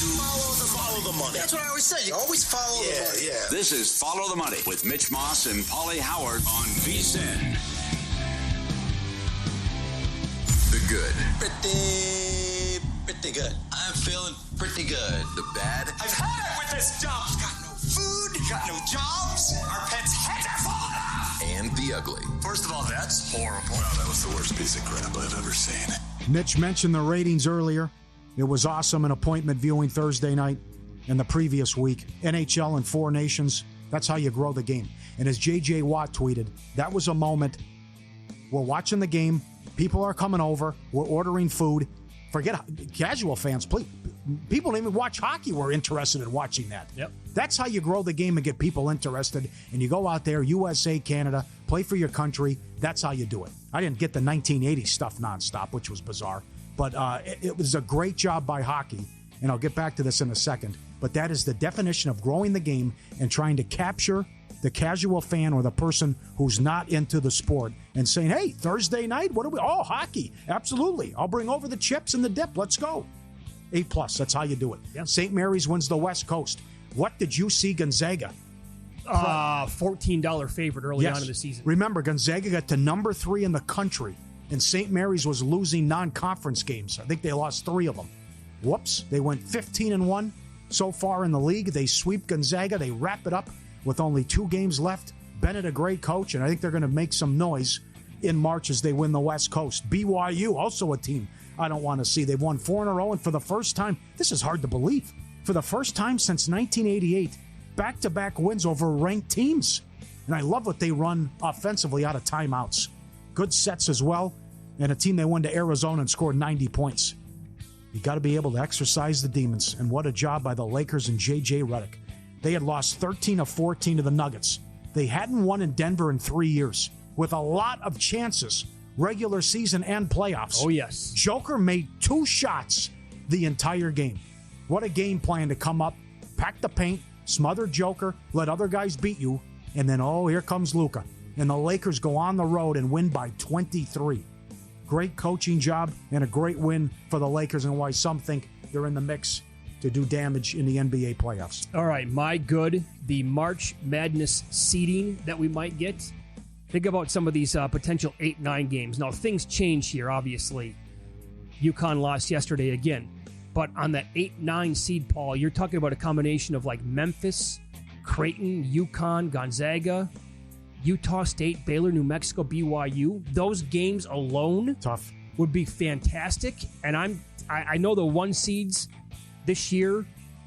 Follow the money. That's what I always say. You always follow the money. Yeah. This is Follow the Money with Mitch Moss and Pauly Howard on VSiN. The good. Pretty good. I'm feeling pretty good. The bad. I've had it with this dump. Got no food, got no jobs, our pets' heads are falling off. And the ugly. First of all, that's horrible. Wow, that was the worst piece of crap I've ever seen. Mitch mentioned the ratings earlier. It was awesome, an appointment viewing Thursday night and the previous week. NHL and Four Nations, that's how you grow the game. And as J.J. Watt tweeted, that was a moment. We're watching the game. People are coming over. We're ordering food. Forget casual fans, please. People don't even watch hockey. We're interested in watching that. Yep. That's how you grow the game and get people interested. And you go out there, USA, Canada, play for your country. That's how you do it. I didn't get the 1980s stuff nonstop, which was bizarre. But it was a great job by hockey. And I'll get back to this in a second. But that is the definition of growing the game and trying to capture the casual fan or the person who's not into the sport and saying, hey, Thursday night, what are we? Oh, hockey. Absolutely. I'll bring over the chips and the dip. Let's go. A+. That's how you do it. Yeah. St. Mary's wins the West Coast. What did you see Gonzaga? $14 favorite early on in the season. Remember, Gonzaga got to number 3 in the country, and St. Mary's was losing non-conference games. I think they lost 3 of them. Whoops. They went 15-1 so far in the league. They sweep Gonzaga. They wrap it up with only 2 games left. Bennett, a great coach, and I think they're going to make some noise in March as they win the West Coast. BYU, also a team I don't want to see. They've won 4 in a row, and for the first time, this is hard to believe, for the first time since 1988, back-to-back wins over ranked teams. And I love what they run offensively out of timeouts. Good sets as well, and a team they won to Arizona and scored 90 points. You got to be able to exercise the demons, and what a job by the Lakers and J.J. Redick. They had lost 13 of 14 to the Nuggets. They hadn't won in Denver in 3 years, with a lot of chances, regular season and playoffs. Oh, yes. Joker made 2 shots the entire game. What a game plan to come up, pack the paint, smother Joker, let other guys beat you, and then, oh, here comes Luka. And the Lakers go on the road and win by 23. Great coaching job and a great win for the Lakers, and why some think they're in the mix to do damage in the NBA playoffs. All right, my good, the March Madness seeding that we might get. Think about some of these potential 8-9 games. Now, things change here, obviously. UConn lost yesterday again. But on that 8-9 seed, Paul, you're talking about a combination of like Memphis, Creighton, UConn, Gonzaga, Utah State, Baylor, New Mexico, BYU. Those games alone Tough. would be fantastic. And I know the 1 seeds this year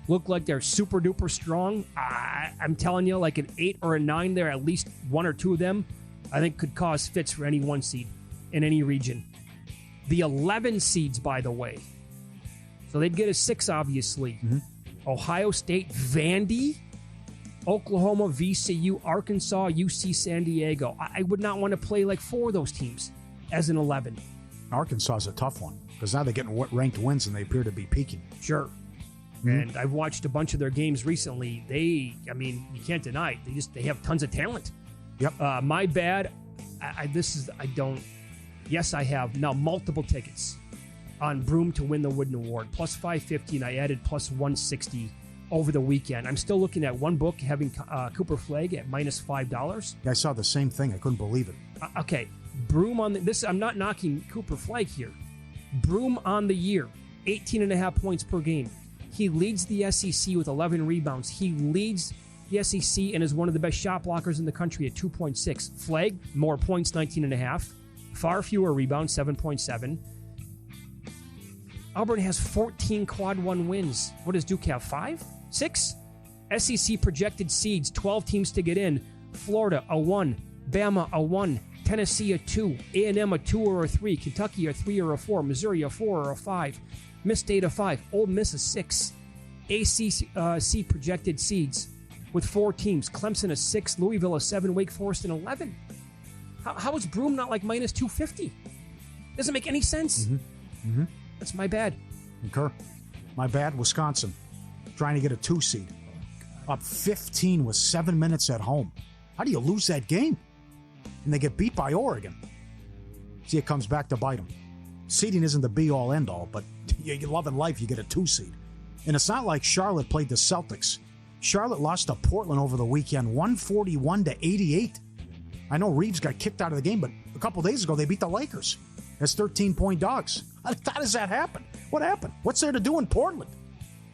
look like they're super duper strong. I'm telling you, like an 8 or a 9 there, at least 1 or 2 of them, I think could cause fits for any 1 seed in any region. The 11 seeds, by the way. So they'd get a 6, obviously. Mm-hmm. Ohio State, Vandy, Oklahoma, VCU, Arkansas, UC San Diego. I would not want to play like 4 of those teams as an 11. Arkansas is a tough one because now they're getting ranked wins and they appear to be peaking. Sure. Mm-hmm. And I've watched a bunch of their games recently. You can't deny it. They have tons of talent. Yep. My bad. Yes, I have now multiple tickets on Broome to win the Wooden Award, plus 550, and I added plus 160 over the weekend. I'm still looking at one book having Cooper Flagg at minus $5. I saw the same thing. I couldn't believe it. Okay, Broome on this. I'm not knocking Cooper Flagg here. Broome on the year, 18.5 points per game. He leads the SEC with 11 rebounds. He leads the SEC and is one of the best shot blockers in the country at 2.6. Flagg, more points, 19.5. Far fewer rebounds, 7.7. Auburn has 14 quad 1 wins. What does Duke have, 5? 6? SEC projected seeds, 12 teams to get in. Florida, a 1. Bama, a 1. Tennessee, a 2. A&M, a 2 or a 3. Kentucky, a 3 or a 4. Missouri, a 4 or a 5. Miss State, a 5. Ole Miss, a 6. ACC projected seeds with 4 teams. Clemson, a 6. Louisville, a 7. Wake Forest, an 11. How is Broome not like minus 250? Doesn't make any sense. Mm-hmm. Mm-hmm. That's my bad. Concur. My bad, Wisconsin. Trying to get a 2 seed. Up 15 with 7 minutes at home. How do you lose that game? And they get beat by Oregon. See, it comes back to bite them. Seeding isn't the be-all, end-all, but you love in life, you get a 2 seed. And it's not like Charlotte played the Celtics. Charlotte lost to Portland over the weekend, 141-88. I know Reeves got kicked out of the game, but a couple days ago they beat the Lakers as 13-point dogs. How does that happen? What happened? What's there to do in Portland?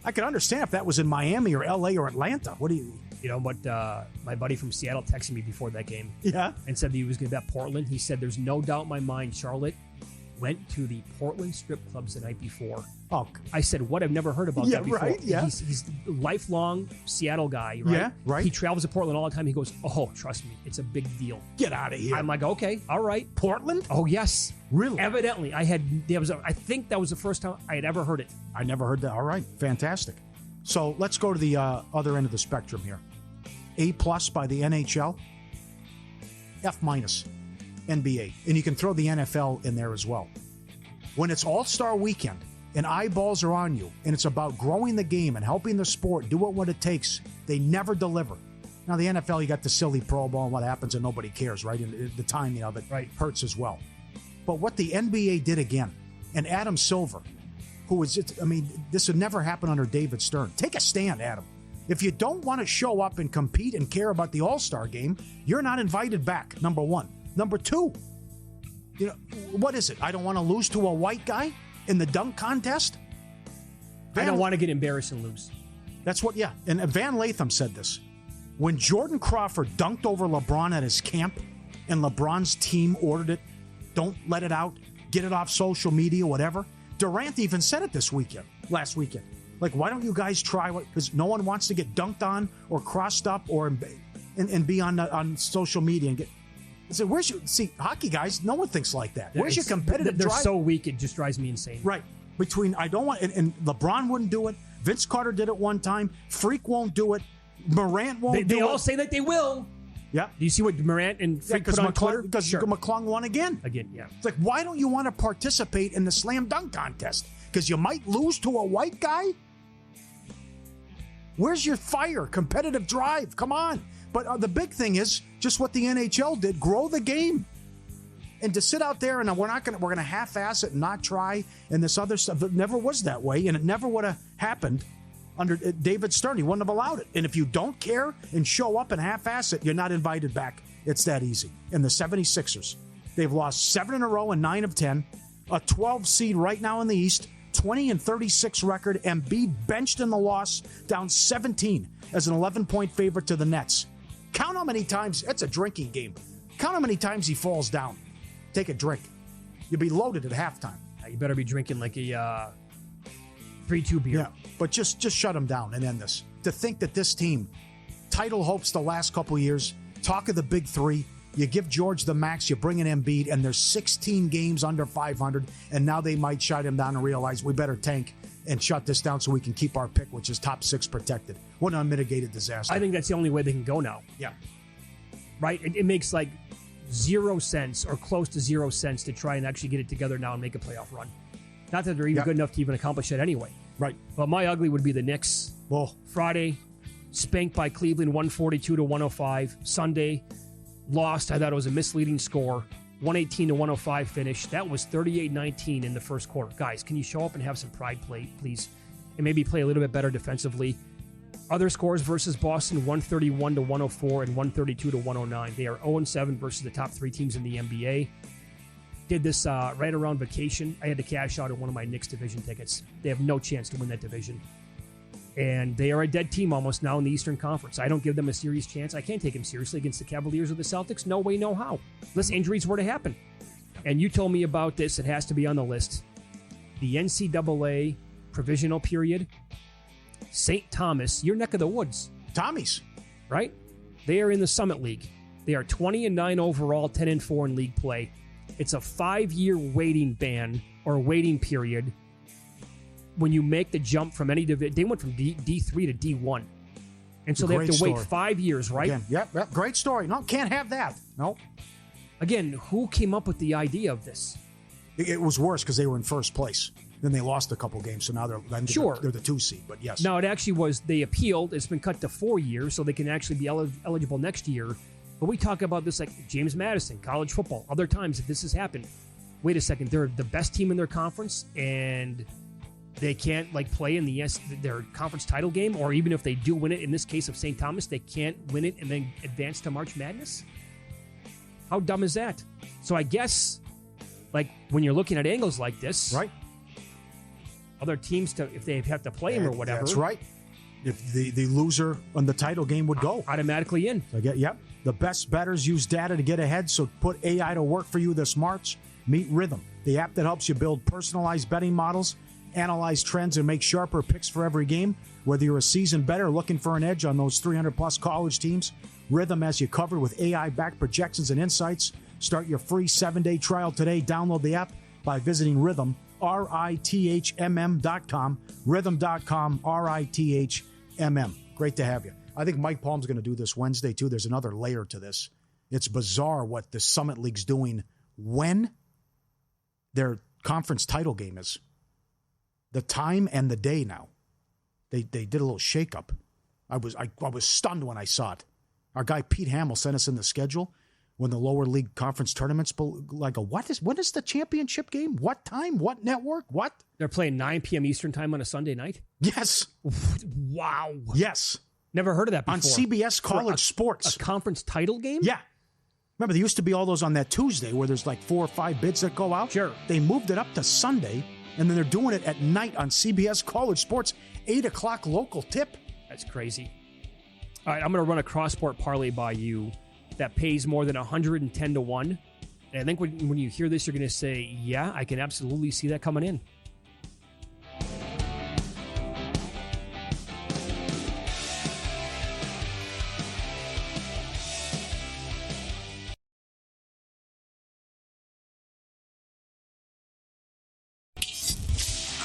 I could understand if that was in Miami or L.A. or Atlanta. What do you... You know, but my buddy from Seattle texted me before that game. Yeah. And said that he was going to bet Portland. He said there's no doubt in my mind Charlotte went to the Portland strip clubs the night before. Oh. I said, what? I've never heard about that before. Right? Yeah. He's a lifelong Seattle guy, right? Yeah, right. He travels to Portland all the time. He goes, oh, trust me, it's a big deal. Get out of here. I'm like, okay, all right. Portland? Oh, yes. Really? Evidently. I think that was the first time I had ever heard it. I never heard that. All right. Fantastic. So let's go to the other end of the spectrum here. A+ by the NHL, F- NBA. And you can throw the NFL in there as well. When it's All-Star Weekend and eyeballs are on you and it's about growing the game and helping the sport do what it takes, they never deliver. Now, the NFL, you got the silly Pro Bowl and what happens and nobody cares, right? And the timing of it hurts as well. But what the NBA did again, and Adam Silver, who is, this would never happen under David Stern. Take a stand, Adam. If you don't want to show up and compete and care about the All-Star game, you're not invited back, number one. Number two, what is it? I don't want to lose to a white guy in the dunk contest? I don't want to get embarrassed and lose. That's what, yeah. And Van Latham said this. When Jordan Crawford dunked over LeBron at his camp and LeBron's team ordered it, don't let it out, get it off social media, whatever. Durant even said it last weekend. Like, why don't you guys try what? Because no one wants to get dunked on or crossed up or and be on social media and get. I said, hockey guys, no one thinks like that. Where's your competitive drive? They're so weak, it just drives me insane. Right. I don't want, and LeBron wouldn't do it. Vince Carter did it one time. Freak won't do it. Morant won't do it. They all say that they will. Yeah. Do you see what Morant and Freak put on Twitter? Because McClung won again. Again, yeah. It's like, why don't you want to participate in the slam dunk contest? Because you might lose to a white guy? Where's your fire, competitive drive? Come on. But the big thing is just what the NHL did, grow the game. And to sit out there and we're going to half-ass it and not try and this other stuff, it never was that way and it never would have happened under David Stern. He wouldn't have allowed it. And if you don't care and show up and half-ass it, you're not invited back. It's that easy. And the 76ers, they've lost 7 in a row and 9 of 10, a 12 seed right now in the East, 20-36 record, Embiid benched in the loss, down 17 as an 11-point favorite to the Nets. Count how many times, it's a drinking game. Count how many times he falls down. Take a drink. You'll be loaded at halftime. You better be drinking like a 3-2 beer. Yeah, but just shut him down and end this. To think that this team, title hopes the last couple years, talk of the big three, you give George the max, you bring in Embiid, and there's 16 games under 500, and now they might shut him down and realize we better tank and shut this down so we can keep our pick, which is top 6 protected. What an unmitigated disaster. I think that's the only way they can go now. Yeah. Right? It makes like 0 sense or close to 0 sense to try and actually get it together now and make a playoff run. Not that they're even good enough to even accomplish it anyway. Right. But my ugly would be the Knicks. Well, Friday, spanked by Cleveland 142-105. Sunday, lost. I thought it was a misleading score. 118-105 finish. That was 38-19 in the first quarter. Guys, can you show up and have some pride, please? And maybe play a little bit better defensively. Other scores versus Boston, 131-104 and 132-109. They are 0-7 versus the top 3 teams in the NBA. Did this right around vacation. I had to cash out on one of my Knicks division tickets. They have no chance to win that division. And they are a dead team almost now in the Eastern Conference. I don't give them a serious chance. I can't take them seriously against the Cavaliers or the Celtics. No way, no how. Unless injuries were to happen. And you told me about this. It has to be on the list. The NCAA provisional period. St. Thomas, your neck of the woods. Tommies. Right? They are in the Summit League. They are 20-9 overall, 10-4 in league play. It's a 5-year waiting ban or waiting period when you make the jump from any division. They went from D3 to D1. And so they have to wait 5 years, right? Again, yep, great story. No, can't have that. No. Again, who came up with the idea of this? It was worse because they were in first place. Then they lost a couple games, so now they're the 2 seed, but yes. No, it actually was, they appealed. It's been cut to 4 years, so they can actually be eligible next year. But we talk about this like James Madison, college football, other times if this has happened. Wait a second, they're the best team in their conference, and They can't play in their conference title game, or even if they do win it, in this case of St. Thomas, they can't win it and then advance to March Madness? How dumb is that? So I guess, when you're looking at angles like this, right? Other teams, if they have to play them or whatever. That's right. If the loser on the title game would go. Automatically in. Yep. The best bettors use data to get ahead, so put AI to work for you this March. Meet Rhythm, the app that helps you build personalized betting models, analyze trends, and make sharper picks for every game. Whether you're a seasoned bettor looking for an edge on those 300-plus college teams, Rhythm has you covered with AI-backed projections and insights. Start your free 7-day trial today. Download the app by visiting Rhythm, RITHMM.com, Rhythm.com, RITHMM. Great to have you. I think Mike Palm's going to do this Wednesday, too. There's another layer to this. It's bizarre what the Summit League's doing when their conference title game is. The time and the day now. They did a little shakeup. I was stunned when I saw it. Our guy Pete Hamill sent us in the schedule when the lower league conference tournaments. What is the championship game? What time? What network? What? They're playing 9 p.m. Eastern time on a Sunday night? Yes. Wow. Yes. Never heard of that before. On CBS College Sports. A conference title game? Yeah. Remember, there used to be all those on that Tuesday where there's 4 or 5 bids that go out? Sure. They moved it up to Sunday, and then they're doing it at night on CBS College Sports, 8 o'clock local tip. That's crazy. All right, I'm going to run a cross-sport parlay by you that pays more than 110 to 1. And I think when you hear this, you're going to say, yeah, I can absolutely see that coming in.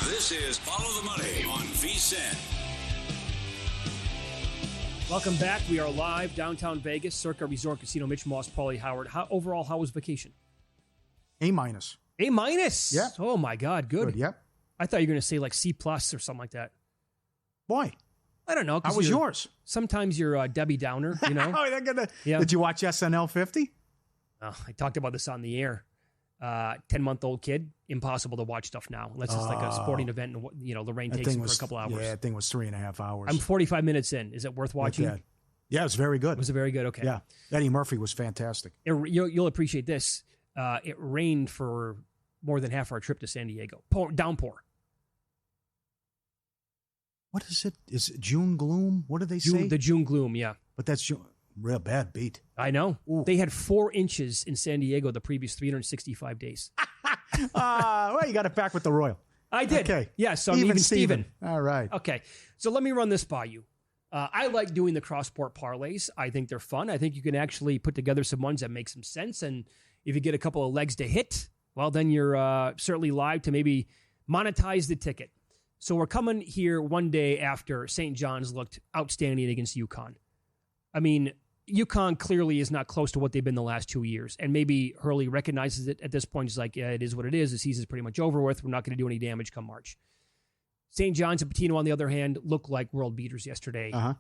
This is Follow the Money on VSiN. Welcome back. We are live downtown Vegas, Circa Resort Casino. Mitch Moss, Pauly Howard. How was vacation? A-. A-? Yeah. Oh, my God. Good. Yep. I thought you were going to say C+ or something like that. Boy. I don't know. How was yours? Sometimes you're Debbie Downer, you know? Yeah. Did you watch SNL 50? Oh, I talked about this on the air. 10-month-old kid, impossible to watch stuff now unless it's like a sporting event and Lorraine takes it for a couple hours. Yeah, that thing was 3.5 hours. I'm 45 minutes in. Is it worth watching? Yeah, it was very good. Was it very good? Okay. Yeah, Eddie Murphy was fantastic. You'll appreciate this. It rained for more than half our trip to San Diego. Downpour. What is it? Is it June gloom? What do they say? The June gloom, yeah. But that's real bad beat. I know. Ooh. They had 4 inches in San Diego the previous 365 days. Well, you got it back with the Royal. I did. Okay. Yeah, so I'm even Steven. All right. Okay. So let me run this by you. I like doing the cross-sport parlays. I think they're fun. I think you can actually put together some ones that make some sense. And if you get a couple of legs to hit, well, then you're certainly live to maybe monetize the ticket. So we're coming here one day after St. John's looked outstanding against UConn. I mean, UConn clearly is not close to what they've been the last 2 years. And maybe Hurley recognizes it at this point. He's like, yeah, it is what it is. The season's pretty much over with. We're not going to do any damage come March. St. John's and Patino, on the other hand, look like world beaters yesterday. Uh-huh.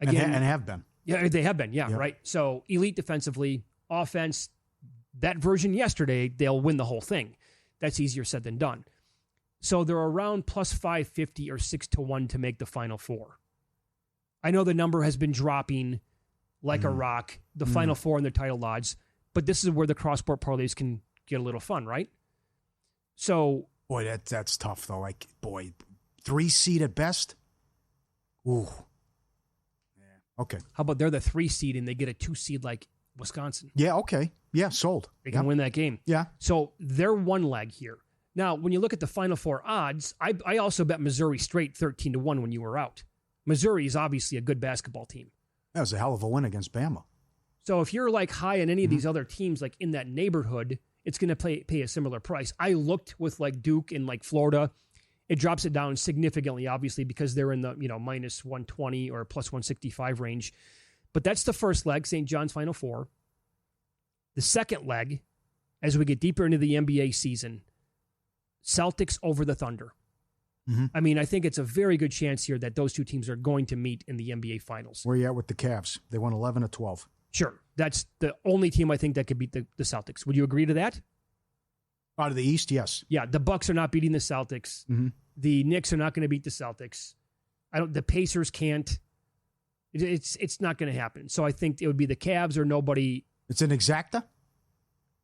Again, and have been. Yeah, they have been. Yeah, right. So elite defensively, offense, that version yesterday, they'll win the whole thing. That's easier said than done. So they're around plus 550 or 6-1 to make the Final Four. I know the number has been dropping like a rock, the Final Four and their title odds, but this is where the cross-sport parlays can get a little fun, right? So, boy, that's tough though. 3 seed at best. Ooh. Yeah. Okay. How about they're the 3 seed and they get a 2 seed like Wisconsin? Yeah. Okay. Yeah. Sold. They can win that game. Yeah. So they're one leg here. Now, when you look at the Final Four odds, I also bet Missouri straight 13-1 when you were out. Missouri is obviously a good basketball team. That was a hell of a win against Bama. So if you're like high on any of these other teams, like in that neighborhood, it's going to pay a similar price. I looked with like Duke and like Florida. It drops it down significantly, obviously, because they're in the minus 120 or plus 165 range. But that's the first leg, St. John's Final Four. The second leg, as we get deeper into the NBA season, Celtics over the Thunder. Mm-hmm. I mean, I think it's a very good chance here that those two teams are going to meet in the NBA Finals. Where are you at with the Cavs? They won 11-12. Sure. That's the only team I think that could beat the Celtics. Would you agree to that? Out of the East, yes. Yeah, the Bucks are not beating the Celtics. Mm-hmm. The Knicks are not going to beat the Celtics. The Pacers can't. It's not going to happen. So I think it would be the Cavs or nobody. It's an exacta?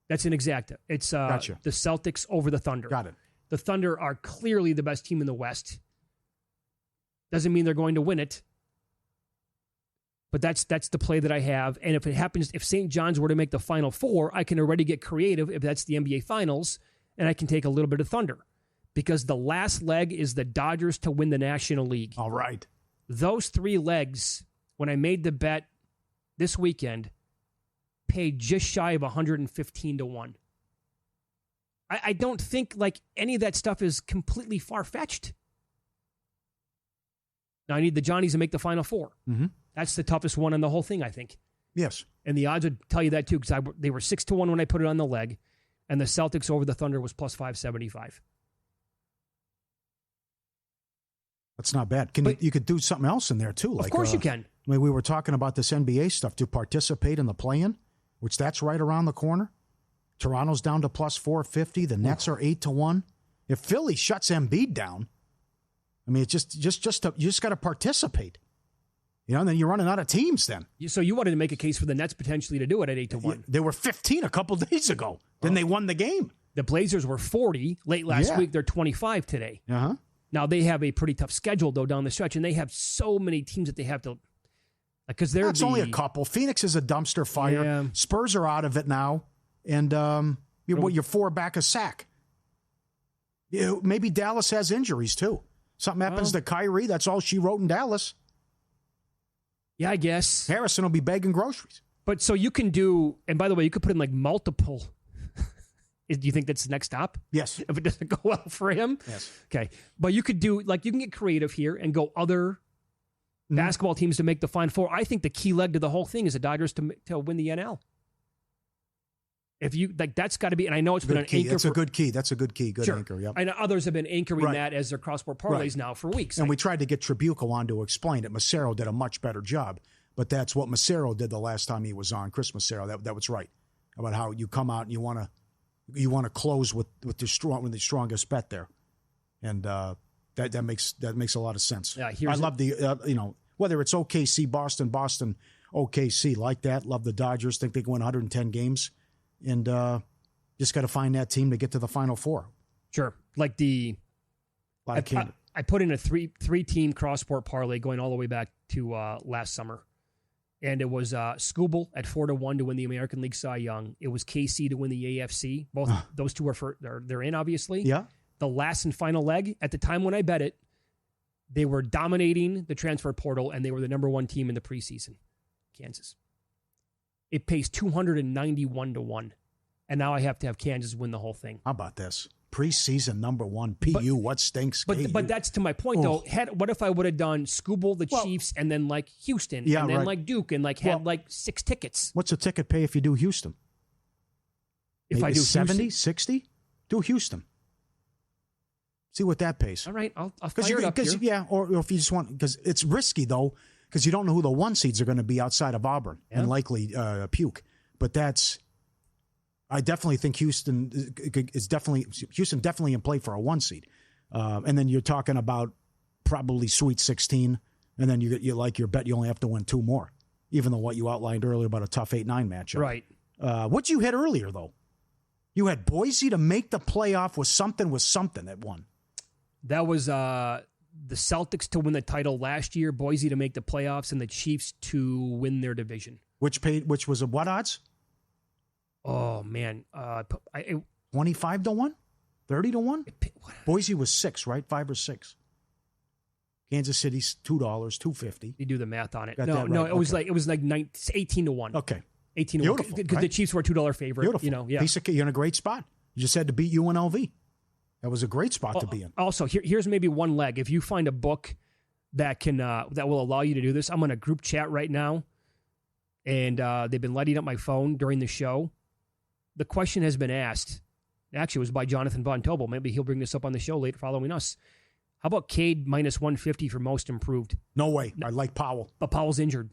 That's an exacta. It's Gotcha. The Celtics over the Thunder. Got it. The Thunder are clearly the best team in the West. Doesn't mean they're going to win it. But that's the play that I have. And if it happens, if St. John's were to make the Final Four, I can already get creative if that's the NBA Finals, and I can take a little bit of Thunder. Because the last leg is the Dodgers to win the National League. All right. Those 3 legs, when I made the bet this weekend, paid just shy of 115 to 1. I don't think like any of that stuff is completely far-fetched. Now I need the Johnnies to make the Final Four. Mm-hmm. That's the toughest one on the whole thing, I think. Yes. And the odds would tell you that too, because they were 6 to 1 when I put it on the leg, and the Celtics over the Thunder was plus 575. That's not bad. You could do something else in there too. Like, of course you can. I mean, we were talking about this NBA stuff to participate in the play-in, which that's right around the corner. Toronto's down to plus 450. The Nets are 8 to 1. If Philly shuts Embiid down, I mean, it's you just got to participate. You know, and then you're running out of teams then. So you wanted to make a case for the Nets potentially to do it at 8 to 1. They were 15 a couple days ago. Then they won the game. The Blazers were 40 late last week. They're 25 today. Uh-huh. Now they have a pretty tough schedule though down the stretch, and they have so many teams that they have to. Because that's only a couple. Phoenix is a dumpster fire. Yeah. Spurs are out of it now, and you're 4 back a sack. Maybe Dallas has injuries too. Something happens to Kyrie. That's all she wrote in Dallas. Yeah, I guess Harrison will be begging groceries. But so you can do, and by the way, you could put in like multiple. Do you think that's the next stop? Yes. If it doesn't go well for him? Yes. Okay. But you could do, like, you can get creative here and go other basketball teams to make the Final Four. I think the key leg to the whole thing is the Dodgers to win the NL. If you, like, that's got to be, and I know it's been an anchor. That's a good key. That's a good key. Good sure. anchor. Yep. I know others have been anchoring that as their cross-sport parlays now for weeks. And we tried to get Tribuco on to explain it. Massaro did a much better job. But that's what Massaro did the last time he was on, Chris Massaro. That was right. About how you come out and you want to close with the strongest bet there, and that makes a lot of sense. Yeah, I love the whether it's OKC, Boston, OKC like that. Love the Dodgers. Think they can win 110 games, and just got to find that team to get to the Final Four. Sure, like I put in a three-team cross-sport parlay going all the way back to last summer. And it was Scooble at 4-1 to win the American League Cy Young. It was KC to win the AFC. Both those two they're in, obviously. Yeah. The last and final leg, at the time when I bet it, they were dominating the transfer portal, and they were the number 1 team in the preseason, Kansas. It pays 291 to 1, and now I have to have Kansas win the whole thing. How about this? Preseason number 1, PU, what stinks? But that's to my point, though. What if I would have done Scooble, the Chiefs, and then like Houston, and then like Duke, and like had like 6 tickets? What's a ticket pay if you do Houston? If maybe I do 70, 60? Do Houston. See what that pays. All right, I'll fire it up here. Yeah, or if you just want, because it's risky, though, because you don't know who the 1 seeds are going to be outside of Auburn and likely Puke. But that's... I definitely think Houston definitely in play for a 1 seed, and then you're talking about probably Sweet 16, and then you like your bet you only have to win 2 more, even though what you outlined earlier about a tough 8-9 matchup. Right. What you had earlier though, you had Boise to make the playoff with something at 1. That was the Celtics to win the title last year, Boise to make the playoffs, and the Chiefs to win their division. Which was a what odds? Oh, man. 25 to 1? 30 to 1? Boise was 6, right? 5 or 6. Kansas City's $2, $2.50. You do the math on it. Got No, that right. it was like 18 to 1. Okay. 18 to 1. Because the Chiefs were a $2 favorite. Beautiful. You know, yeah. You're in a great spot. You just had to beat UNLV. That was a great spot to be in. Also, here's maybe one leg. If you find a book that will allow you to do this, I'm on a group chat right now, and they've been lighting up my phone during the show. The question has been asked. Actually, it was by Jonathan Von Tobel. Maybe he'll bring this up on the show later following us. How about Cade minus 150 for most improved? No way. I like Powell. But Powell's injured.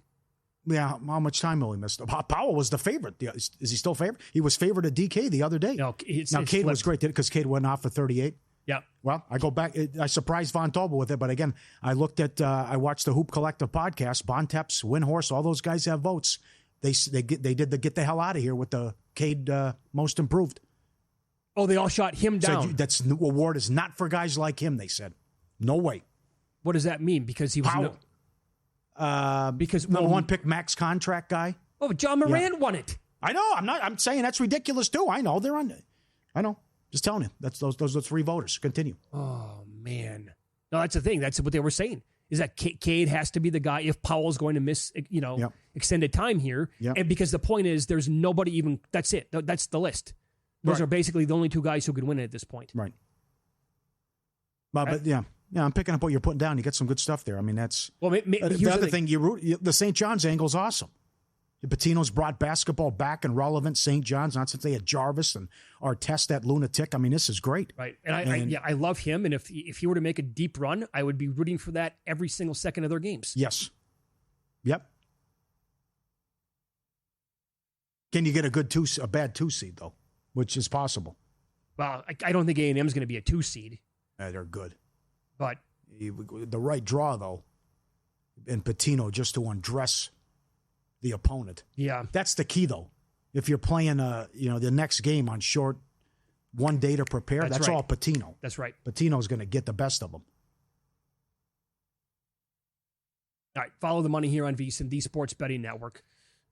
Yeah, how much time will he miss? Powell was the favorite. Is he still favored? He was favored at DK the other day. No, Cade was great because Cade went off for 38. Yeah. Well, I go back. I surprised Von Tobel with it, but again, I watched the Hoop Collective podcast. Bontemps, Windhorst, all those guys have votes. They did the get the hell out of here with the Cade most improved. Oh, they all shot him down. Said, that's award is not for guys like him. They said, no way. What does that mean? Because he was because number one pick max contract guy. Oh, John Moran won it. I know. I'm saying that's ridiculous too. I know they're on. I know. Just telling you. That's those are 3 voters. Continue. Oh man. No, that's the thing. That's what they were saying. Is that Cade has to be the guy if Powell's going to miss, extended time here. Yep. And because the point is, there's nobody even. That's it. That's the list. Those are basically the only 2 guys who could win it at this point. Right. But I'm picking up what you're putting down. You get some good stuff there. I mean, that's the other thing. The St. John's angle is awesome. Patino's brought basketball back and relevant. St. John's, not since they had Jarvis and Artest, that lunatic. I mean, this is great. Right. And I love him. And if he were to make a deep run, I would be rooting for that every single second of their games. Yes. Yep. Can you get a bad 2 seed, though? Which is possible. Well, I don't think A&M is going to be a 2 seed. They're good. But the right draw, though, and Patino just to undress the opponent. Yeah. That's the key, though. If you're playing the next game on short 1 day to prepare, that's right. all Patino. That's right. Patino's going to get the best of them. All right, follow the money here on VSiN, the Sports Betting Network.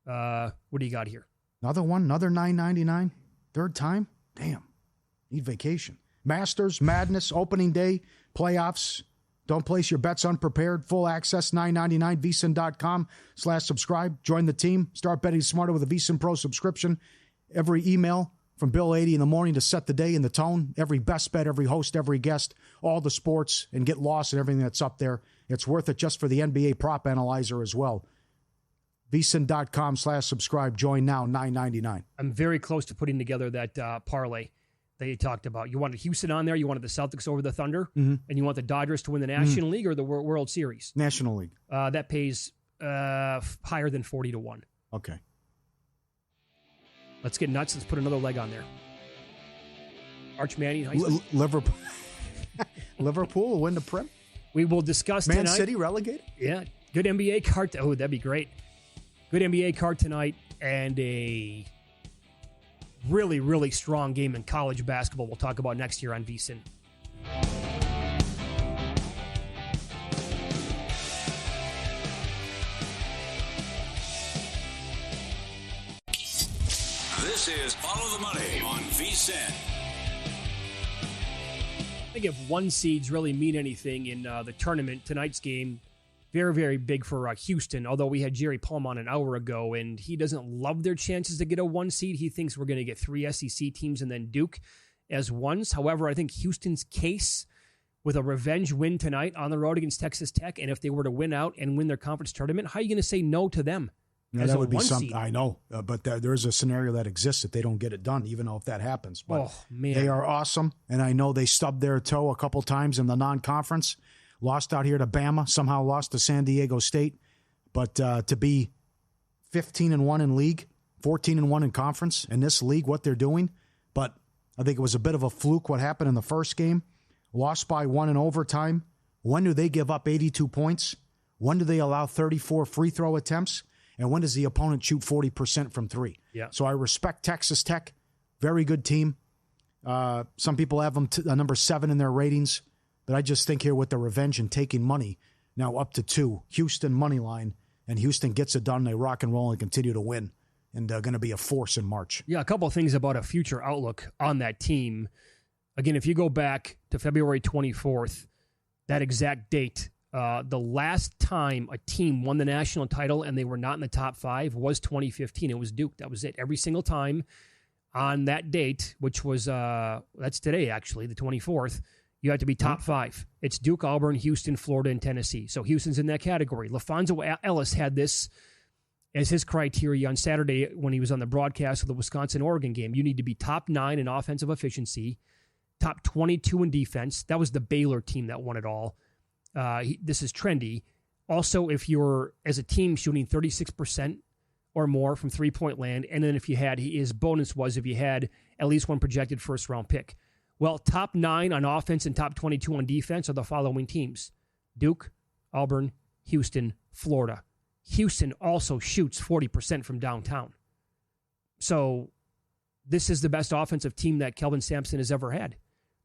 What do you got here? Another one, another $9.99. 3rd time? Damn. Need vacation. Masters, Madness, opening day, playoffs. Don't place your bets unprepared. Full access, $9.99, VSiN.com/subscribe. Join the team. Start betting smarter with a VSiN Pro subscription. Every email from Bill 80 in the morning to set the day and the tone. Every best bet, every host, every guest, all the sports, and get lost in everything that's up there. It's worth it just for the NBA prop analyzer as well. VSiN.com/subscribe. Join now, $9.99. I'm very close to putting together that parlay that you talked about. You wanted Houston on there, you wanted the Celtics over the Thunder, and you want the Dodgers to win the National League or the World Series? National League. That pays higher than 40 to 1. Okay. Let's get nuts. Let's put another leg on there. Arch Manning. Liverpool. Liverpool will win the Prem. We will discuss Man tonight. City relegated? Yeah. Good NBA card. Oh, that'd be great. Good NBA card tonight and a really, really strong game in college basketball we'll talk about next year on VSiN. This is Follow the Money on VSiN. I think if 1 seeds really mean anything in the tournament, tonight's game, very, very big for Houston, although we had Jerry Palm on an hour ago, and he doesn't love their chances to get a 1 seed. He thinks we're going to get 3 SEC teams and then Duke as ones. However, I think Houston's case with a revenge win tonight on the road against Texas Tech, and if they were to win out and win their conference tournament, how are you going to say no to them? Yeah, that would be something. I know, but there's a scenario that exists if they don't get it done, even though if that happens. But they are awesome, and I know they stubbed their toe a couple times in the non-conference. Lost out here to Bama, somehow lost to San Diego State. But to be 15-1 in league, 14-1 in conference, in this league, what they're doing. But I think it was a bit of a fluke what happened in the first game. Lost by 1 in overtime. When do they give up 82 points? When do they allow 34 free throw attempts? And when does the opponent shoot 40% from 3? Yeah. So I respect Texas Tech. Very good team. Some people have them number 7 in their ratings. But I just think here with the revenge and taking money, now up to 2, Houston money line, and Houston gets it done. They rock and roll and continue to win, and going to be a force in March. Yeah, a couple of things about a future outlook on that team. Again, if you go back to February 24th, that exact date, the last time a team won the national title and they were not in the top 5 was 2015. It was Duke. That was it. Every single time on that date, which was, that's today actually, the 24th, you have to be top 5. It's Duke, Auburn, Houston, Florida, and Tennessee. So Houston's in that category. LaFonso Ellis had this as his criteria on Saturday when he was on the broadcast of the Wisconsin-Oregon game. You need to be top 9 in offensive efficiency, top 22 in defense. That was the Baylor team that won it all. This is trendy. Also, if you're, as a team, shooting 36% or more from three-point land, and then if you had, his bonus was if you had at least one projected first-round pick. Well, top 9 on offense and top 22 on defense are the following teams: Duke, Auburn, Houston, Florida. Houston also shoots 40% from downtown. So this is the best offensive team that Kelvin Sampson has ever had.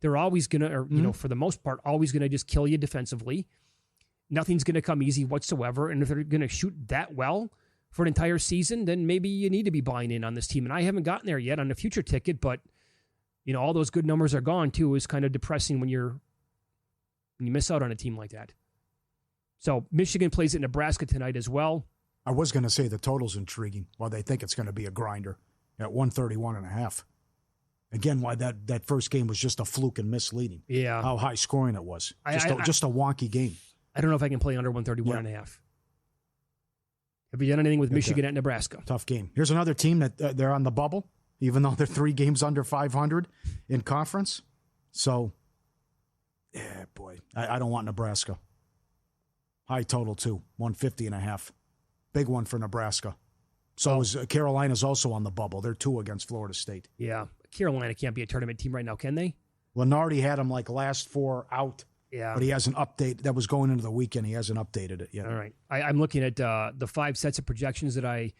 They're always going to, for the most part, always going to just kill you defensively. Nothing's going to come easy whatsoever. And if they're going to shoot that well for an entire season, then maybe you need to be buying in on this team. And I haven't gotten there yet on a future ticket, but all those good numbers are gone too. Is kind of depressing when you miss out on a team like that. So Michigan plays at Nebraska tonight as well. I was going to say the total's intriguing. Well, they think it's going to be a grinder at 131.5. Again, why that first game was just a fluke and misleading. Yeah. How high scoring it was. Just a wonky game. I don't know if I can play under 131.5. Have you done anything with Michigan at Nebraska? Tough game. Here's another team that they're on the bubble, even though they're 3 games under 500 in conference. So, yeah, boy, I don't want Nebraska. High total, too, 150.5. Big one for Nebraska. So Carolina's also on the bubble. They're 2 against Florida State. Yeah. Carolina can't be a tournament team right now, can they? Lenardi had them like last 4 out. Yeah. But he hasn't updated. That was going into the weekend. He hasn't updated it yet. All right. I'm looking at the 5 sets of projections that I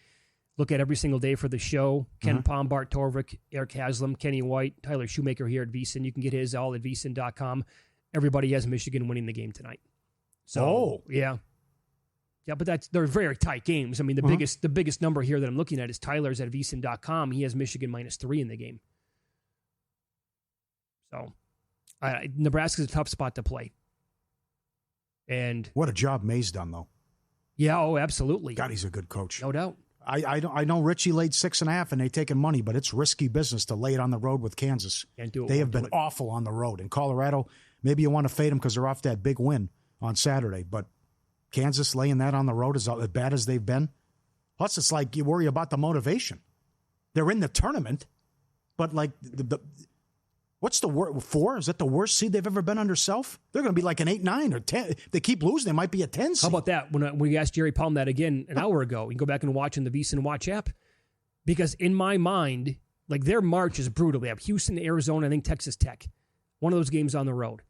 look at every single day for the show. Ken Palm, Bart Torvik, Eric Haslam, Kenny White, Tyler Shoemaker here at VSiN. You can get his all at VSiN.com. Everybody has Michigan winning the game tonight. So, yeah. Yeah, but they're very tight games. I mean, the biggest number here that I'm looking at is Tyler's at VSiN.com. He has Michigan -3 in the game. So, Nebraska's a tough spot to play. And what a job May's done, though. Yeah, absolutely. God, he's a good coach. No doubt. I know Richie laid 6.5 and they taking money, but it's risky business to lay it on the road with Kansas. Can't do it. They have been awful on the road. In Colorado, maybe you want to fade them because they're off that big win on Saturday, but Kansas laying that on the road is as bad as they've been. Plus, it's like you worry about the motivation. They're in the tournament, but like what's the worst? 4? Is that the worst seed they've ever been under Self? They're going to be like an 8, 9, or 10. If they keep losing, they might be a 10 seed. How about that? When we asked Jerry Palm that again an hour ago, you can go back and watch in the VSiN Watch app. Because in my mind, like their March is brutal. They have Houston, Arizona, I think Texas Tech. One of those games on the road.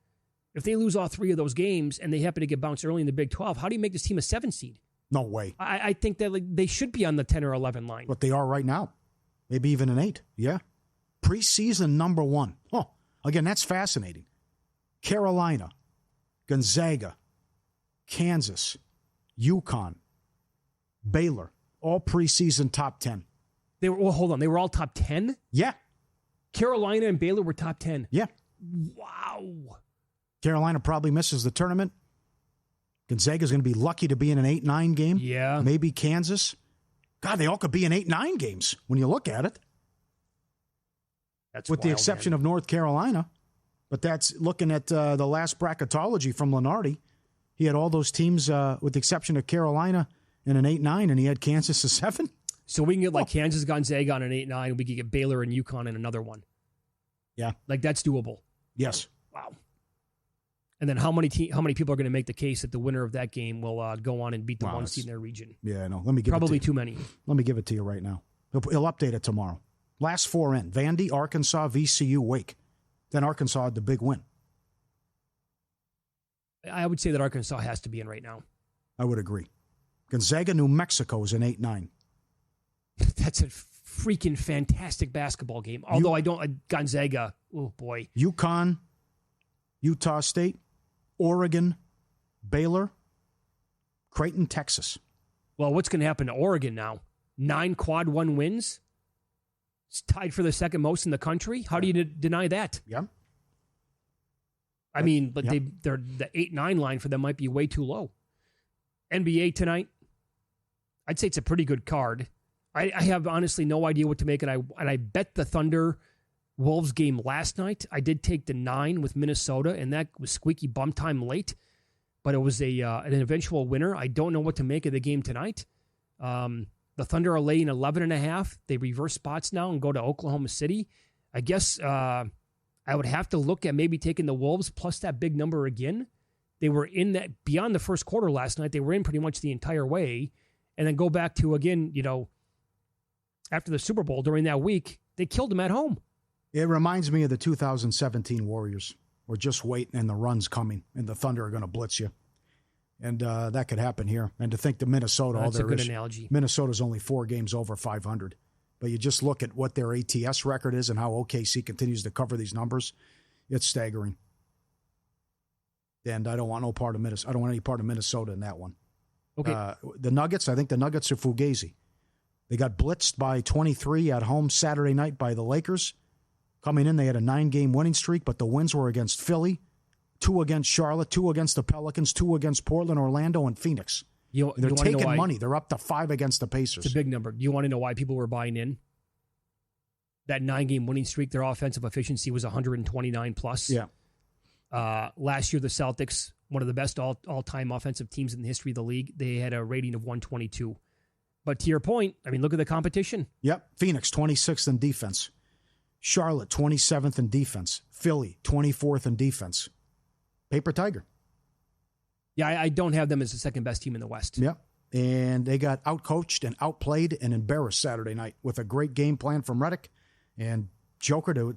If they lose all 3 of those games and they happen to get bounced early in the Big 12, how do you make this team a 7 seed? No way. I think that they should be on the 10 or 11 line. But they are right now. Maybe even an 8. Yeah. Preseason number 1. Oh, again, that's fascinating. Carolina, Gonzaga, Kansas, UConn, Baylor, all preseason top 10. Hold on. They were all top 10? Yeah. Carolina and Baylor were top 10? Yeah. Wow. Carolina probably misses the tournament. Gonzaga's going to be lucky to be in an 8-9 game. Yeah. Maybe Kansas. God, they all could be in 8-9 games when you look at it. That's with wild, the exception of North Carolina. But that's looking at the last bracketology from Lenardi. He had all those teams, with the exception of Carolina, in an 8-9, and he had Kansas a 7. So we can get like Kansas, Gonzaga on an 8-9, and we can get Baylor and UConn in another one. Yeah. Like that's doable. Yes. Wow. And then how many people are going to make the case that the winner of that game will go on and beat the 1 seed in their region? Yeah, no. Let me give Probably it to you. too many. Let me give it to you right now. He'll update it tomorrow. Last 4 in. Vandy, Arkansas, VCU, Wake. Then Arkansas had the big win. I would say that Arkansas has to be in right now. I would agree. Gonzaga, New Mexico is an 8-9. That's a freaking fantastic basketball game. Although Gonzaga, oh boy. UConn, Utah State, Oregon, Baylor, Creighton, Texas. Well, what's going to happen to Oregon now? 9 quad 1 wins? It's tied for the second most in the country? How do you deny that? Yeah. I mean, but they're the 8-9 line for them might be way too low. NBA tonight, I'd say it's a pretty good card. I have honestly no idea what to make, and I bet the Thunder Wolves game last night. I did take the 9 with Minnesota, and that was squeaky bum time late, but it was an eventual winner. I don't know what to make of the game tonight. The Thunder are laying 11.5. They reverse spots now and go to Oklahoma City. I guess I would have to look at maybe taking the Wolves plus that big number again. They were in that beyond the first quarter last night. They were in pretty much the entire way, and then go back to again, after the Super Bowl during that week, they killed them at home. It reminds me of the 2017 Warriors. We're just waiting, and the run's coming, and the Thunder are going to blitz you. And that could happen here. And to think the Minnesota, that's a good analogy. Minnesota's only 4 games over 500. But you just look at what their ATS record is and how OKC continues to cover these numbers. It's staggering. And I don't want no part of Minnesota. I don't want any part of Minnesota in that one. Okay. The Nuggets, I think the Nuggets are fugazi. They got blitzed by 23 at home Saturday night by the Lakers. Coming in, they had a 9-game winning streak, but the wins were against Philly, 2 against Charlotte, 2 against the Pelicans, 2 against Portland, Orlando, and Phoenix. They're taking money. They're up to 5 against the Pacers. It's a big number. Do you want to know why people were buying in? That 9-game winning streak, their offensive efficiency was 129 plus. Yeah. Last year, the Celtics, one of the best all-time offensive teams in the history of the league, they had a rating of 122. But to your point, I mean, look at the competition. Yep. Phoenix, 26th in defense. Charlotte, 27th in defense. Philly, 24th in defense. Paper Tiger. Yeah, I don't have them as the second-best team in the West. Yep. And they got outcoached and outplayed and embarrassed Saturday night with a great game plan from Redick and Joker.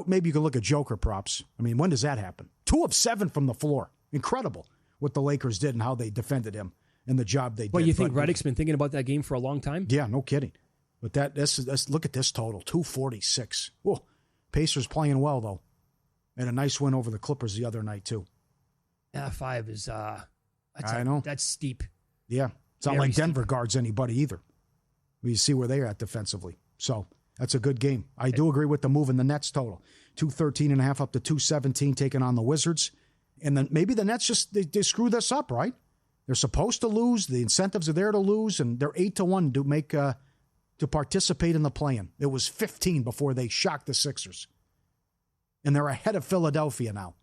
Maybe you could look at Joker props. I mean, when does that happen? 2 of 7 from the floor. Incredible what the Lakers did and how they defended him and the job they did. Well, you think Redick's been thinking about that game for a long time? Yeah, no kidding. But let's look at this total, 246. Whoa. Pacers playing well, though. And a nice win over the Clippers the other night, too. Yeah, 5 is, I know. That's steep. Yeah. It's not like Denver guards anybody either. You see where they're at defensively. So that's a good game. I do agree with the move in the Nets total. 213.5 up to 217 taking on the Wizards. And then maybe the Nets just, they screw this up, right? They're supposed to lose. The incentives are there to lose, and they're 8-1 to make to participate in the play-in. It was 15 before they shocked the Sixers. And they're ahead of Philadelphia now.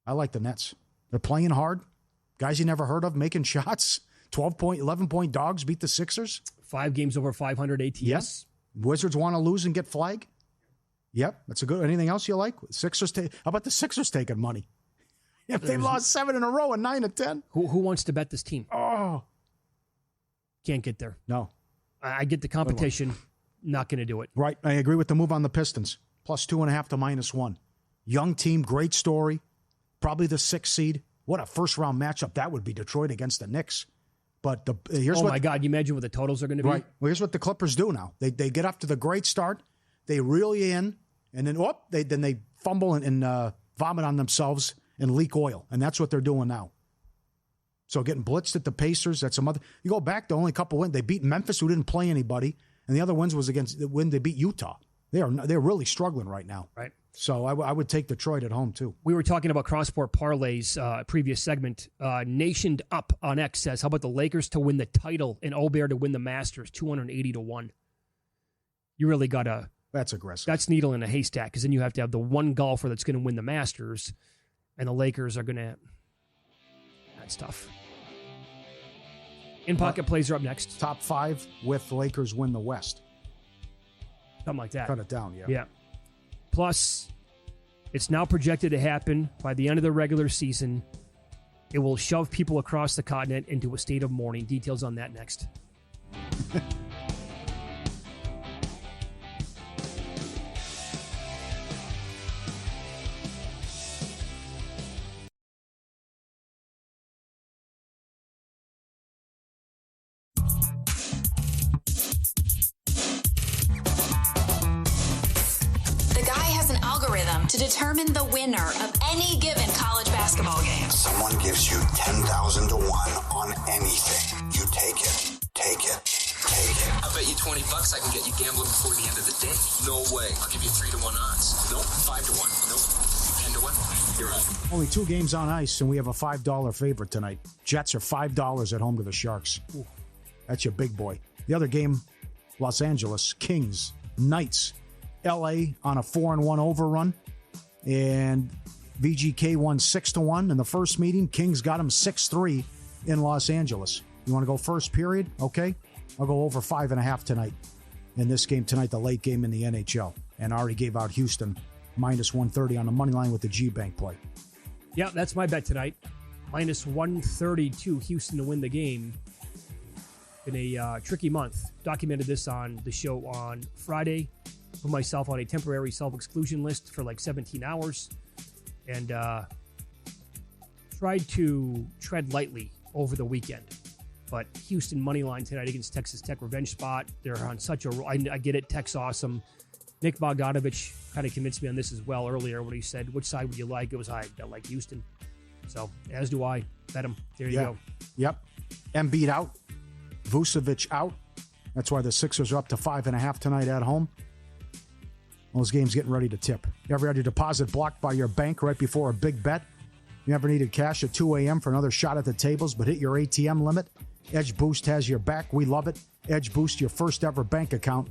I like the Nets. They're playing hard. Guys you never heard of making shots. 12-point, 11-point dogs beat the Sixers. 5 games over 500 ATS. Yes. Wizards want to lose and get flag. Yep, that's a good. Anything else you like? Sixers. How about the Sixers taking money? If they've lost 7 in a row and 9 of 10. Who wants to bet this team? Oh, can't get there. No. I get the competition. Not going to do it. Right. I agree with the move on the Pistons. Plus 2.5 to -1. Young team, great story. Probably the 6th seed. What a first-round matchup that would be, Detroit against the Knicks. But here's my God, you imagine what the totals are going to be? Right. Well, here's what the Clippers do now. They get off to the great start. They reel you in, and then they fumble and vomit on themselves and leak oil. And that's what they're doing now. So getting blitzed at the Pacers, that's some other. You go back to only a couple wins. They beat Memphis, who didn't play anybody, and the other wins was against when they beat Utah. They're really struggling right now. Right. So I would take Detroit at home, too. We were talking about cross-sport parlays previous segment. Nationed Up on X says, how about the Lakers to win the title and Obear to win the Masters, 280-1. You really got to... That's aggressive. That's needle in a haystack, because then you have to have the one golfer that's going to win the Masters, and the Lakers are going to... That's tough. In-pocket plays are up next. Top 5 with the Lakers win the West. Something like that. Cut it down, yeah. Yeah. Plus, it's now projected to happen by the end of the regular season. It will shove people across the continent into a state of mourning. Details on that next. To determine the winner of any given college basketball game. Someone gives you 10,000 to 1 on anything. You take it. Take it. Take it. I bet you $20 I can get you gambling before the end of the day. No way. I'll give you 3-1 odds. Nope. 5-1. Nope. 10-1. You're up. Only 2 games on ice, and we have a $5 favorite tonight. Jets are $5 at home to the Sharks. Ooh, that's your big boy. The other game, Los Angeles, Kings, Knights, LA on a 4-1 overrun. And VGK won 6-1 in the first meeting. Kings got him 6-3 in Los Angeles. You want to go first period? Okay. I'll go over 5.5 tonight. In this game tonight, the late game in the NHL. And I already gave out Houston minus 130 on the money line with the G-Bank play. Yeah, that's my bet tonight. Minus 132 Houston to win the game. Been a tricky month. Documented this on the show on Friday. put myself on a temporary self-exclusion list for like 17 hours and tried to tread lightly over the weekend. But Houston money line tonight against Texas Tech revenge spot. They're on such a roll. I get it. Tech's awesome. Nick Bogdanovich kind of convinced me on this as well earlier when he said, which side would you like? It was I like Houston. So, as do I. Bet him. There you go. Yep. Embiid out. Vucevic out. That's why the Sixers are up to 5.5 tonight at home. Those games getting ready to tip. You ever had your deposit blocked by your bank right before a big bet? You ever needed cash at 2 a.m. for another shot at the tables but hit your ATM limit? Edge Boost has your back. We love it. Edge Boost, your first ever bank account.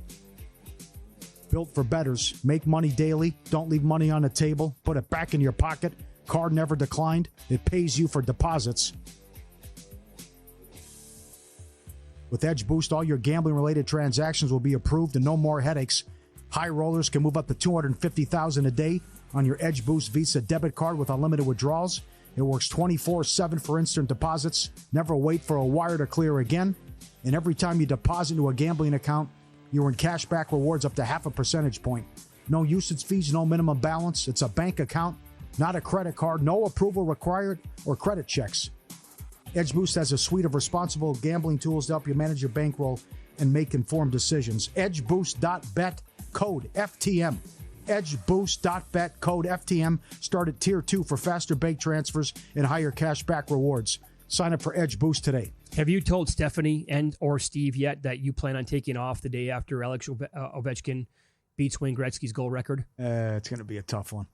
Built for bettors. Make money daily. Don't leave money on the table. Put it back in your pocket. Card never declined. It pays you for deposits. With Edge Boost, all your gambling-related transactions will be approved and no more headaches. High rollers can move up to $250,000 a day on your Edge Boost Visa debit card with unlimited withdrawals. It works 24/7 for instant deposits. Never wait for a wire to clear again. And every time you deposit into a gambling account, you earn cash back rewards up to 0.5 percentage point. No usage fees, no minimum balance. It's a bank account, not a credit card. No approval required or credit checks. Edge Boost has a suite of responsible gambling tools to help you manage your bankroll and make informed decisions. EdgeBoost.bet, code FTM. EdgeBoost.bet, code FTM. Start at Tier 2 for faster bank transfers and higher cash back rewards. Sign up for Edge Boost today. Have you told Stephanie and or Steve yet that you plan on taking off the day after Alex Ovechkin beats Wayne Gretzky's goal record? It's going to be a tough one.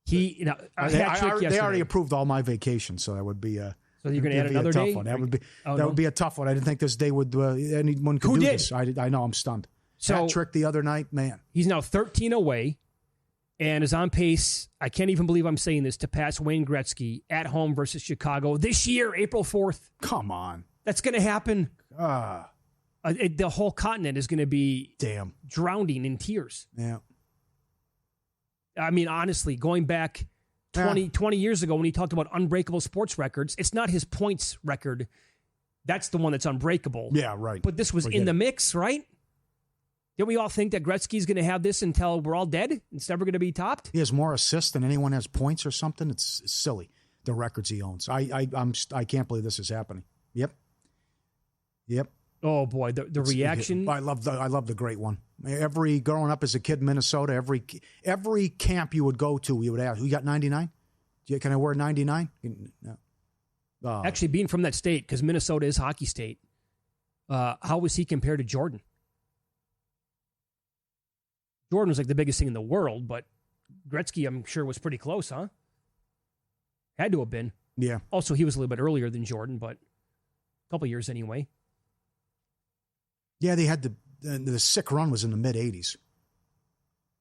They already approved all my vacations, so that would be a. So you're going to add another day? One. That would be a tough one. I didn't think this day would anyone could do this. I know. I'm stunned. So that trick the other night, man. He's now 13 away, and is on pace. I can't even believe I'm saying this, to pass Wayne Gretzky at home versus Chicago this year, April 4th. Come on, that's going to happen. The whole continent is going to be drowning in tears. Yeah. I mean, honestly, going back 20 years ago when he talked about unbreakable sports records, it's not his points record. That's the one that's unbreakable. Yeah, right. But this was in the mix, right? Didn't we all think that Gretzky's going to have this until we're all dead? It's never going to be topped? He has more assists than anyone has points or something. It's silly, the records he owns. I can't believe this is happening. Yep. Oh boy, the reaction! I love the great one. Growing up as a kid in Minnesota, every camp you would go to, you would ask, "You got 99? Can I wear 99?" No. Actually, being from that state, because Minnesota is hockey state, how was he compared to Jordan? Jordan was like the biggest thing in the world, but Gretzky, I'm sure, was pretty close, huh? Had to have been. Yeah. Also, he was a little bit earlier than Jordan, but a couple years anyway. Yeah, they had the sick run was in the mid-'80s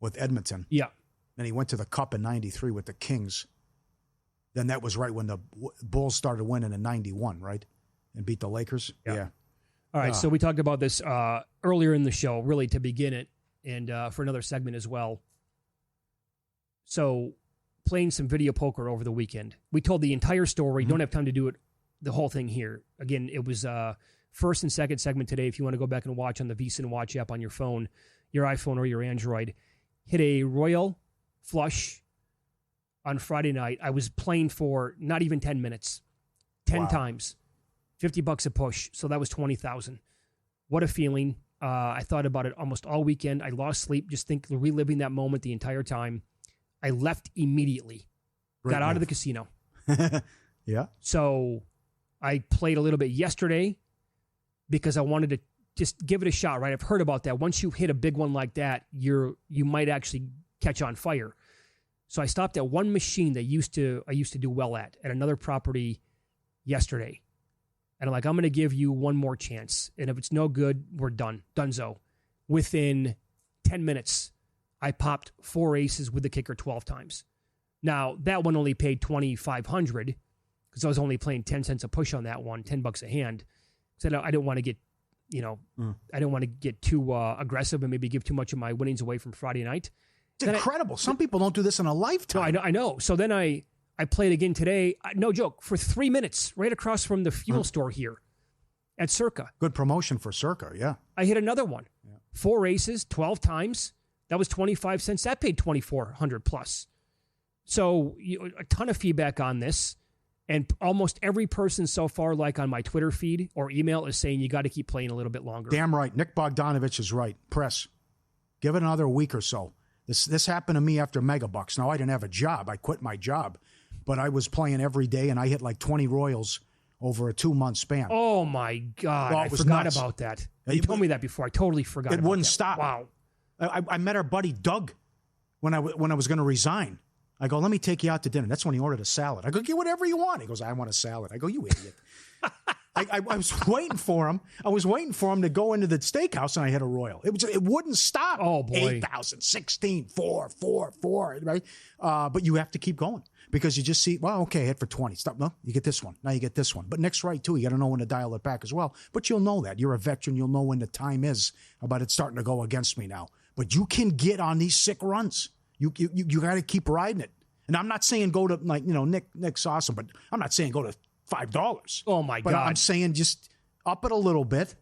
with Edmonton. Yeah. And he went to the Cup in 93 with the Kings. Then that was right when the Bulls started winning in 91, right? And beat the Lakers. Yeah. All right, so we talked about this earlier in the show, really to begin it, and for another segment as well. So playing some video poker over the weekend. We told the entire story. Don't have time to do it, the whole thing here. Again, it was... first and second segment today, if you want to go back and watch on the VSiN Watch app on your phone, your iPhone or your Android. Hit a royal flush on Friday night. I was playing for not even 10 minutes. 10 times. $50 a push. So that was $20,000. What a feeling. I thought about it almost all weekend. I lost sleep, just reliving that moment the entire time. I left immediately. Got out of the casino. Yeah. So I played a little bit yesterday, because I wanted to just give it a shot, right? I've heard about that. Once you hit a big one like that, you might actually catch on fire. So I stopped at one machine that I used to do well at another property yesterday. And I'm like, I'm going to give you one more chance. And if it's no good, we're done. Dunzo. Within 10 minutes, I popped 4 aces with the kicker 12 times. Now, that one only paid $2,500 because I was only playing 10 cents a push on that one, $10 a hand. So I didn't want to get, I didn't want to get too aggressive and maybe give too much of my winnings away from Friday night. It's incredible. Some people don't do this in a lifetime. No, I know. So then I played again today, no joke, for 3 minutes, right across from the fuel store here at Circa. Good promotion for Circa, yeah. I hit another one. 4 aces, 12 times. That was 25 cents. That paid $2,400 plus. So a ton of feedback on this. And almost every person so far, like on my Twitter feed or email, is saying you got to keep playing a little bit longer. Damn right. Nick Bogdanovich is right. Press. Give it another week or so. This happened to me after Megabucks. Now, I didn't have a job. I quit my job. But I was playing every day, and I hit like 20 Royals over a 2-month span. Oh, my God. I forgot about that. You told me that before. I totally forgot about that. It wouldn't stop. Wow. I met our buddy Doug when I was going to resign. I go, let me take you out to dinner. That's when he ordered a salad. I go, get whatever you want. He goes, I want a salad. I go, you idiot. I was waiting for him. I was waiting for him to go into the steakhouse, and I hit a Royal. It wouldn't stop. Oh, boy. 8,000, 16, 4, 4, 4, right? But you have to keep going because you just see, well, okay, I hit for 20. Stop. No, you get this one. Now you get this one. But Nick's right, too. You got to know when to dial it back as well. But you'll know that. You're a veteran. You'll know when the time is about it starting to go against me now. But you can get on these sick runs. You got to keep riding it. And I'm not saying go to, like, Nick's awesome, but I'm not saying go to $5. Oh, my God. But I'm saying just up it a little bit,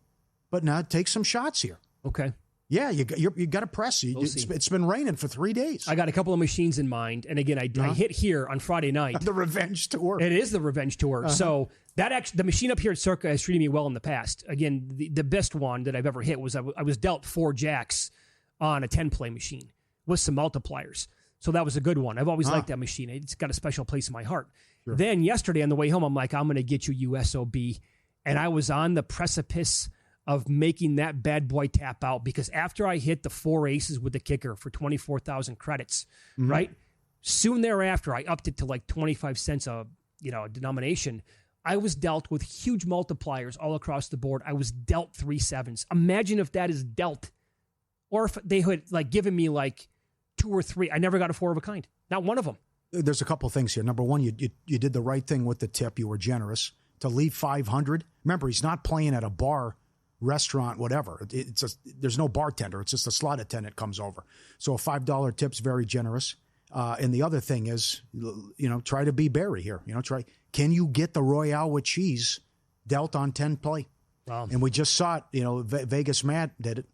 but now take some shots here. Okay. Yeah, you got to press. It's been raining for 3 days. I got a couple of machines in mind. And again, I hit here on Friday night. The revenge tour. It is the revenge tour. So the machine up here at Circa has treated me well in the past. Again, the best one that I've ever hit was I was dealt 4 jacks on a 10-play machine with some multipliers. So that was a good one. I've always liked that machine. It's got a special place in my heart. Sure. Then yesterday on the way home, I'm like, I'm going to get you USOB. And I was on the precipice of making that bad boy tap out because after I hit the 4 aces with the kicker for 24,000 credits, right? Soon thereafter, I upped it to like 25 cents a denomination. I was dealt with huge multipliers all across the board. I was dealt 3 sevens. Imagine if that is dealt. Or if they had like given me like 2 or 3. I never got a 4 of a kind. Not one of them. There's a couple things here. Number one, you did the right thing with the tip. You were generous. To leave 500. Remember, he's not playing at a bar, restaurant, whatever. There's no bartender. It's just a slot attendant comes over. So a $5 tip's very generous. And the other thing is, try to be Barry here. Can you get the Royale with cheese dealt on 10 play? Wow. And we just saw it. Vegas Matt did it.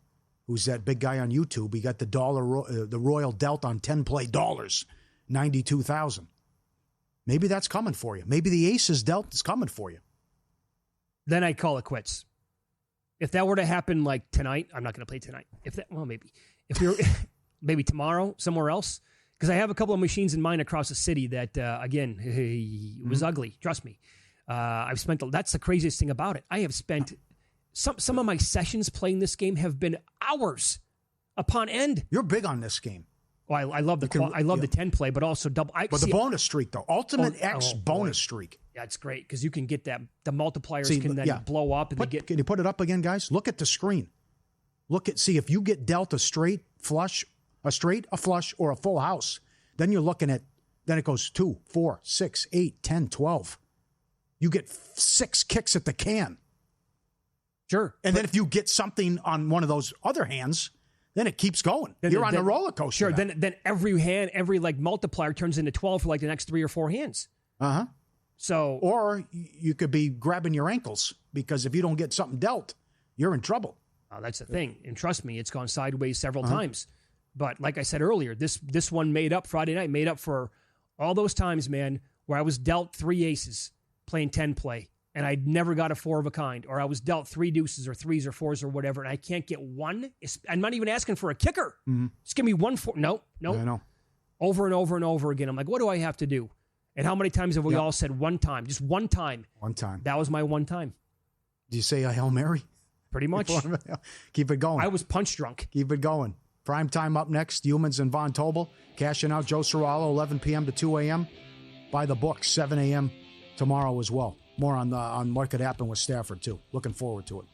Who's that big guy on YouTube? He got the Royal dealt on 10 play dollars, 92,000. Maybe that's coming for you. Maybe the aces dealt is coming for you. Then I call it quits. If that were to happen like tonight, I'm not going to play tonight. Maybe. If we were maybe tomorrow somewhere else, because I have a couple of machines in mind across the city that again it was ugly. Trust me. I've spent. That's the craziest thing about it. I have spent. Some of my sessions playing this game have been hours upon end. You're big on this game. Well, I love the 10 play, but also double. The bonus streak though, Ultimate X bonus streak. Yeah, it's great because you can get that. The multipliers can then blow up and Can you put it up again, guys? Look at the screen. See if you get dealt a straight, flush, a flush, or a full house. Then you're looking at. Then it goes 2, 4, 6, 8, 10, 12. You get 6 kicks at the can. Sure. And then if you get something on one of those other hands, then it keeps going. You're on a roller coaster. Sure. Then every hand, every like multiplier turns into 12 for like the next 3 or 4 hands. So, or you could be grabbing your ankles because if you don't get something dealt, you're in trouble. That's the thing. And trust me, it's gone sideways several times. But like I said earlier, this one made up Friday night, made up for all those times, man, where I was dealt 3 aces playing 10 play. And I never got a 4 of a kind, or I was dealt 3 deuces or 3s or 4s or whatever, and I can't get one. I'm not even asking for a kicker. Just give me 1 4. No. I know. Over and over and over again. I'm like, what do I have to do? And how many times have we all said one time? Just one time. One time. That was my one time. Do you say a Hail Mary? Pretty much. Keep it going. I was punch drunk. Keep it going. Prime time up next. Humans and Von Tobel. Cashing out Joe Serralo, 11 p.m. to 2 a.m. By the book, 7 a.m. tomorrow as well. More on what could happen with Stafford, too. Looking forward to it.